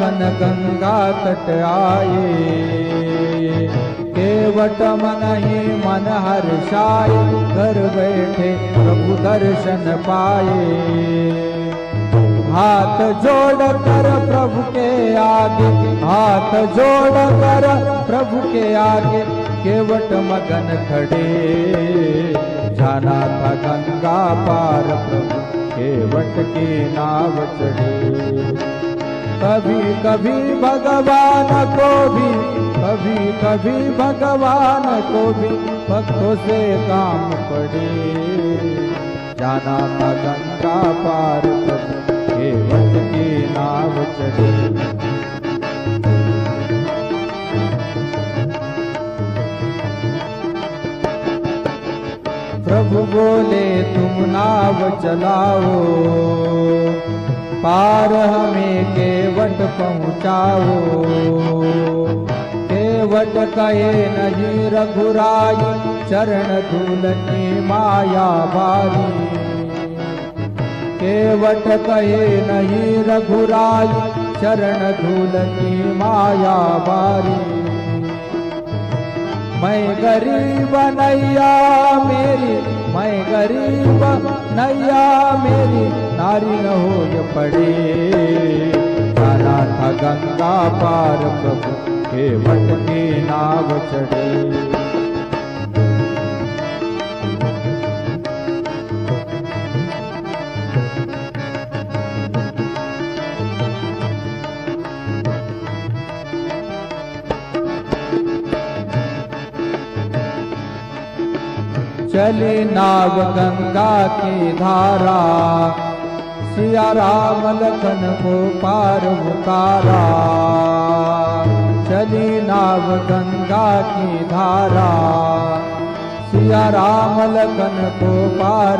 गंगा तट आए, केवट मन ही मन हर्षाए, घर बैठे प्रभु दर्शन पाए। हाथ जोड़ कर प्रभु के आगे, हाथ जोड़ कर प्रभु के आगे, केवट मगन खड़े, जाना था गंगा पार प्रभु केवट की नाव चढ़े। कभी कभी भगवान को भी, कभी कभी भगवान को भी भक्तों से काम पड़े, जाना था गंगा पार प्रभु केवट की नाव चढ़े। प्रभु बोले तुम नाव चलाओ, पार हमें केवट पहुँचाओ। केवट कहे नहीं रघुराई, चरण धूल की माया बारी। केवट कहे नहीं रघुराई, चरण धूल की माया बारी। मैं गरीब नैया मेरी, मैं गरीब नैया मेरी, नारी न हो पड़े, जाना था गंगा पार प्रभु केवट की नाव चढ़े। चली नाव गंगा की धारा, सिया राम लखन को पार उतारा। चली नाव गंगा की धारा, सिया राम लखन को पार